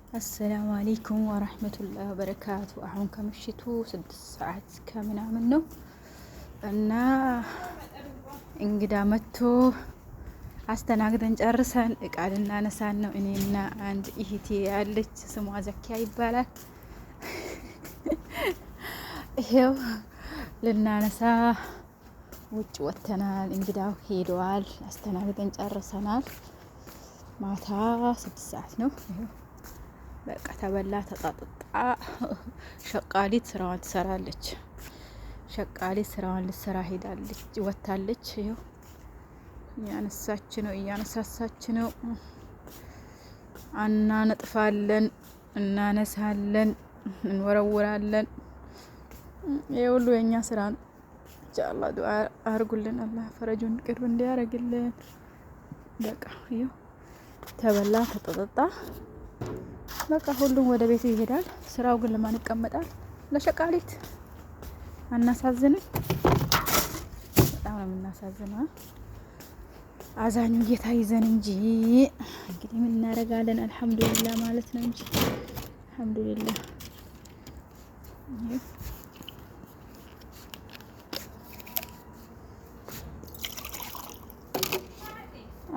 አሰላሙ አለይኩም ወራህመቱላሂ ወበረካቱ። አሁን ከምሽቱ 6 ሰዓት ከምናምን ነው እና እንግዳ መጥቶ አስተናግደን ጨርሰን እቃ ልናነሳን ነው። እኔና አንድ እህቴ ያለች ስሟ ዘኪያ ይባላል። ይሄው ልናነሳ ውጭ ወጥተናል። እንግዳው ሄደዋል። አስተናግደን ጨርሰናል። ማታ 6 ሰዓት ነው። በቃ ተበላ ተጣጣ። ሸቃሊት ስራዋን ትሰራለች። ሸቃሊት ስራዋን ልትሰራ ሄዳለች፣ ወታለች። ይሄው እያነሳች ነው፣ እያነሳሳች ነው። እናነጥፋለን፣ እናነሳለን፣ እንወረውራለን። ይሄ ሁሉ የኛ ስራ ነው። ኢንሻአላህ ዱአ አርጉልን፣ አላህ ፈረጁን ቅርብ እንዲያረግልን። በቃ ይሄው ተበላ ተጣጣ። በቃ ሁሉም ወደ ቤቱ ይሄዳል። ስራው ግን ለማን ይቀመጣል? ለሸቃሊት። አናሳዝንም? በጣም ነው የምናሳዝነው። አዛኙ ጌታ ይዘን እንጂ እንግዲህ ምን እናደርጋለን? አልሐምዱሊላህ ማለት ነው እንጂ አልሐምዱሊላህ።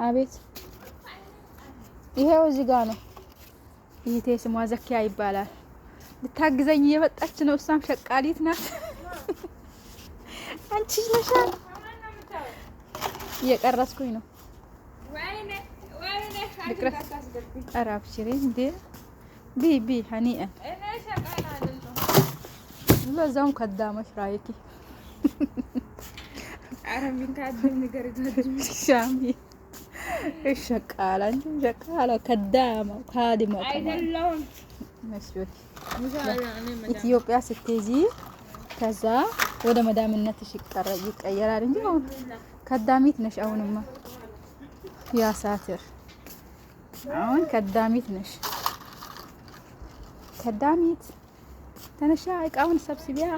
አቤት ይሄው እዚህ ጋር ነው። ይሄ ስሟ ዘኪያ ይባላል። ልታግዘኝ እየመጣች ነው። እሷም ሸቃሊት ናት። አንቺ ነሽ? እየቀረስኩኝ ነው። ወይኔ ኧረ አብሽሪ እንዴ ቢ ሀኒአን እኔ ሸቃላ አይደለሁ። በዛውም ከዳመሽ ራይኪ አረቢን ካድም ነገር ይታጅ ሻሚ ሸቃላ እንጂ ሸቃላ ከዳማ ካዲማ አይደለም። መስሎት ኢትዮጵያ ስትሄጂ ከዛ ወደ መዳምነትሽ ይቀየራል እንጂ አሁን ከዳሚት ነሽ። አሁንማ ያ ሳትር አሁን ከዳሚት ነሽ። ከዳሚት ተነሻ እቃውን ሰብስቢያ።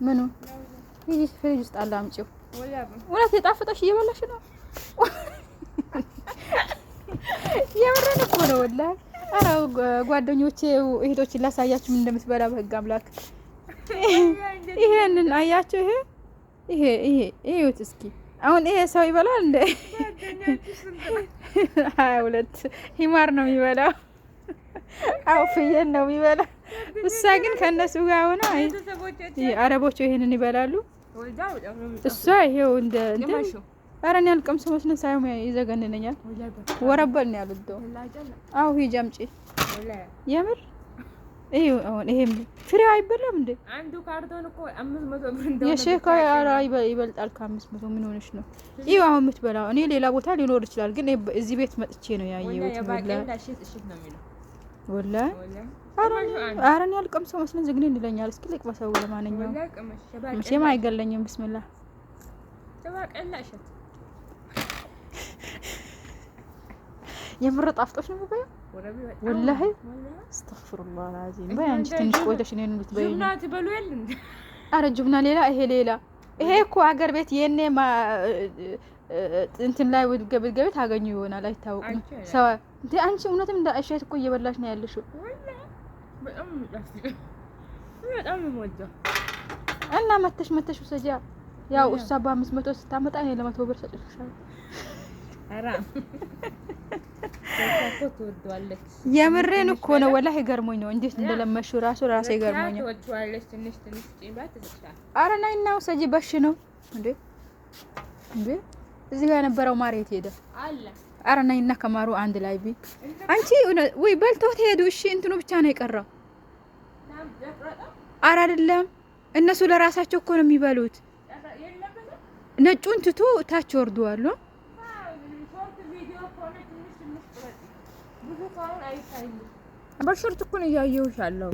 ምኑ ይሄ ፍሪጅ ውስጥ አለ አምጪው። ወላሂ የጣፈጠሽ እየበላሽ ነው። የምረን እኮ ነው ወላሂ። ኧረ ጓደኞቼ እህቶችን ላሳያችሁ ምን እንደምትበላ በህግ አምላክ። ይሄንን አያችሁ? ይሄ እዩት እስኪ። አሁን ይሄ ሰው ይበላል እንደ 22 ሂማር ነው የሚበላው። አው ፍየል ነው የሚበላው። እሷ ግን ከነሱ ጋር ሆነ አረቦቹ ይሄንን ይበላሉ። እሷ ይሄው እንደ ኧረ እኔ አልቀምሰው መስሎኝ ሳይሆን ይዘገንነኛል። ወረበል ነው ያሉት። አው ሂጅ አምጪ። የምር ይሄው አሁን ይሄም ፍሬ አይበላም እንዴ? አንዱ ካርቶን እኮ 500 ብር እንደሆነ የሼካ ኧረ ይበልጣል ከ500። ምን ሆነሽ ነው? ይሄው አሁን የምትበላው እኔ ሌላ ቦታ ሊኖር ይችላል፣ ግን እዚህ ቤት መጥቼ ነው ያየሁት። ወላሂ ኧረ እኔ አልቀምሰው መስሎኝ ዝግኔ ይለኛል። እስኪ ልቅመሰው። ለማንኛውም መቼም አይገለኝም። ቢስሚላህ የምር ጣፍጦሽ ነው የሚበላው ወላሂ። አስተግፍሩላህ አልዓዚም። በይ አንቺ ትንሽ ቆይተሽ እኔን ልትበይኝ። ጁብና ትበሉ የለ እንዴ? ኧረ ጁብና ሌላ፣ ይሄ ሌላ። ይሄ እኮ አገር ቤት የኔ እንትን ላይ ወድገብ ታገኙ ይሆናል፣ አይታወቅም። ሰው እንዴ አንቺ እውነትም እንደ አይሸት እኮ እየበላሽ ነው ያለሽው። በጣም ነው እና መተሽ ወሰጃ። ያው እሷ በ500 ስታመጣ እኔ ለ100 ብር ሰጥሻለሁ። አራም የምሬን እኮ ነው ወላሂ። ገርሞኝ ነው እንዴት እንደለመሽው ራሴ ገርሞኝ ነው። ኧረ ነይና ውሰጂ። በሽ ነው እንዴ እዚህ ጋር የነበረው ማር የት ሄደ? ኧረ ነይና ከማሩ አንድ ላይ ቢ አንቺ ወይ በልተውት ሄዱ። እሺ እንትኑ ብቻ ነው የቀረው። ኧረ አይደለም እነሱ ለራሳቸው እኮ ነው የሚበሉት። ነጩን ትቶ ታች ወርዷል። በሽርት እኮ ነው ያየሁሽ አለው።